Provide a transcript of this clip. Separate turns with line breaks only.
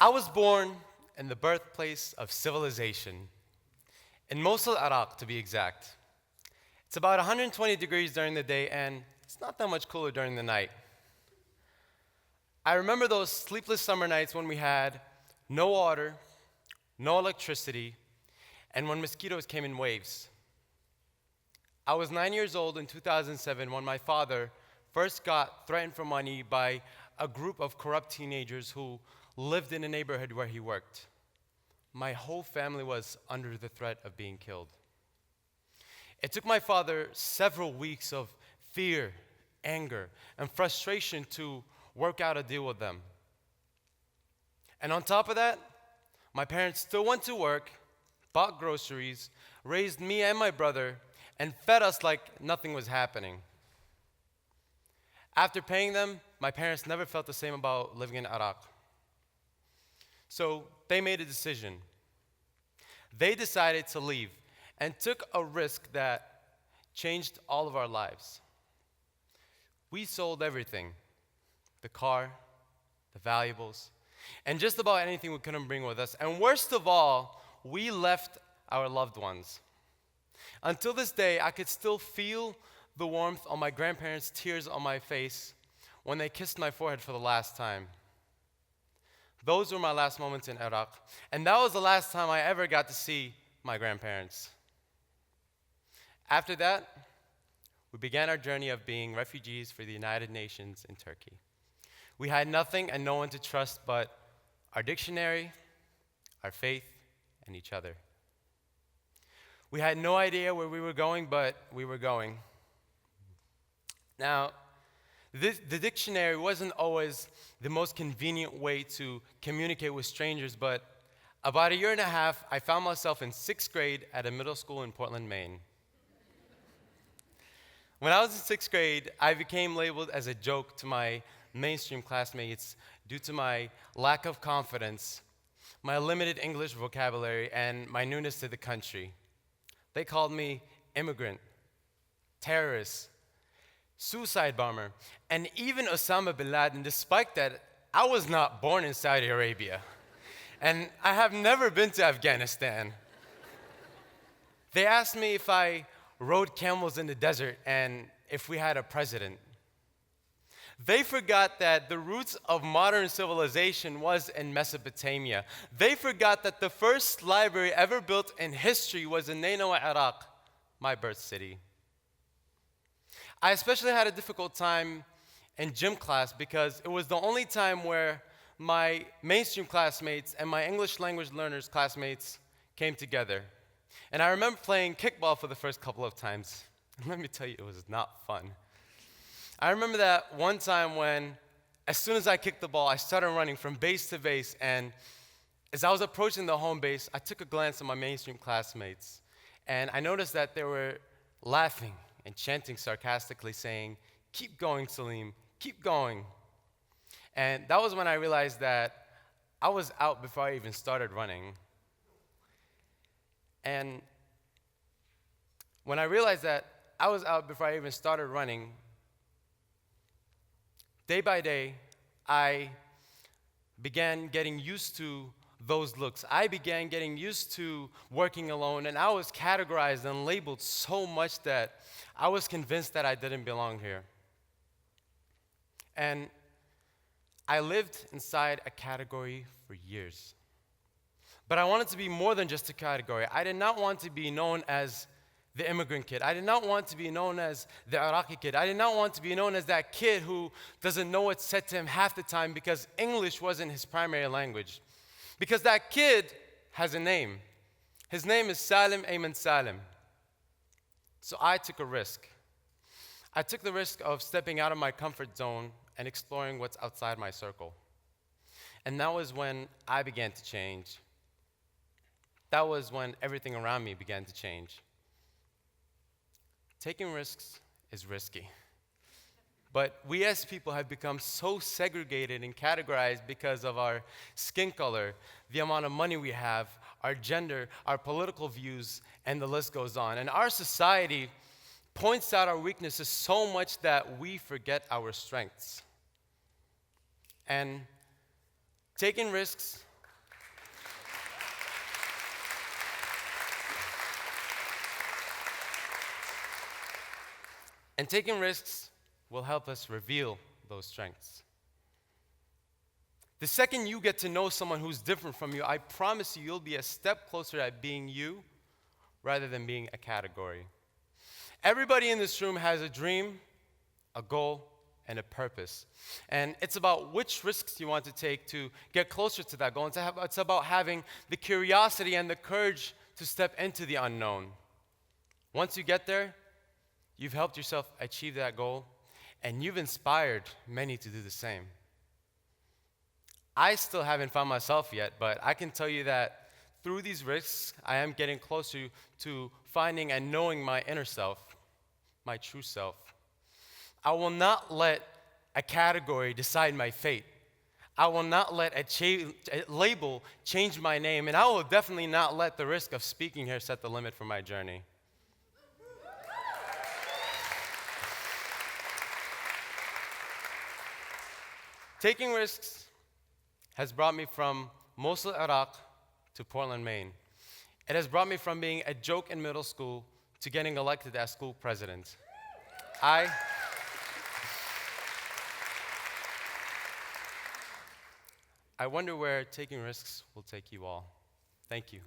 I was born in the birthplace of civilization, in Mosul, Iraq, to be exact. It's about 120 degrees during the day, and it's not that much cooler during the night. I remember those sleepless summer nights when we had no water, no electricity, and when mosquitoes came in waves. I was 9 years old in 2007 when my father first got threatened for money by a group of corrupt teenagers who lived in a neighborhood where he worked. My whole family was under the threat of being killed. It took my father several weeks of fear, anger, and frustration to work out a deal with them. And on top of that, my parents still went to work, bought groceries, raised me and my brother, and fed us like nothing was happening. After paying them, my parents never felt the same about living in Iraq. So they made a decision. They decided to leave and took a risk that changed all of our lives. We sold everything, the car, the valuables, and just about anything we couldn't bring with us. And worst of all, we left our loved ones. Until this day, I could still feel the warmth on my grandparents' tears on my face when they kissed my forehead for the last time. Those were my last moments in Iraq, and that was the last time I ever got to see my grandparents. After that, we began our journey of being refugees for the United Nations in Turkey. We had nothing and no one to trust but our dictionary, our faith, and each other. We had no idea where we were going, but we were going. Now, the dictionary wasn't always the most convenient way to communicate with strangers, but about a year and a half, I found myself in 6th grade at a middle school in Portland, Maine. When I was in 6th grade, I became labeled as a joke to my mainstream classmates due to my lack of confidence, my limited English vocabulary, and my newness to the country. They called me immigrant, terrorist, suicide bomber, and even Osama bin Laden, despite that I was not born in Saudi Arabia. And I have never been to Afghanistan. They asked me if I rode camels in the desert and if we had a president. They forgot that the roots of modern civilization was in Mesopotamia. They forgot that the first library ever built in history was in Nainawa, Iraq, my birth city. I especially had a difficult time in gym class because it was the only time where my mainstream classmates and my English language learners classmates came together. And I remember playing kickball for the first couple of times. And let me tell you, it was not fun. I remember that one time when, as soon as I kicked the ball, I started running from base to base, and as I was approaching the home base, I took a glance at my mainstream classmates, and I noticed that they were laughing and chanting sarcastically, saying, "Keep going, Salim, keep going." And that was when I realized that I was out before I even started running. And when I realized that I was out before I even started running, day by day, I began getting used to those looks. I began getting used to working alone, and I was categorized and labeled so much that I was convinced that I didn't belong here. And I lived inside a category for years. But I wanted to be more than just a category. I did not want to be known as the immigrant kid. I did not want to be known as the Iraqi kid. I did not want to be known as that kid who doesn't know what's said to him half the time because English wasn't his primary language. Because that kid has a name. His name is Salim Ayman Salim. So I took a risk. I took the risk of stepping out of my comfort zone and exploring what's outside my circle. And that was when I began to change. That was when everything around me began to change. Taking risks is risky. But we as people have become so segregated and categorized because of our skin color, the amount of money we have, our gender, our political views, and the list goes on. And our society points out our weaknesses so much that we forget our strengths. And taking risks And taking risks will help us reveal those strengths. The second you get to know someone who's different from you, I promise you, you'll be a step closer at being you rather than being a category. Everybody in this room has a dream, a goal, and a purpose. And it's about which risks you want to take to get closer to that goal. It's about having the curiosity and the courage to step into the unknown. Once you get there, you've helped yourself achieve that goal, and you've inspired many to do the same. I still haven't found myself yet, but I can tell you that through these risks, I am getting closer to finding and knowing my inner self, my true self. I will not let a category decide my fate. I will not let a label change my name, and I will definitely not let the risk of speaking here set the limit for my journey. Taking risks has brought me from Mosul, Iraq to Portland, Maine. It has brought me from being a joke in middle school to getting elected as school president. I wonder where taking risks will take you all. Thank you.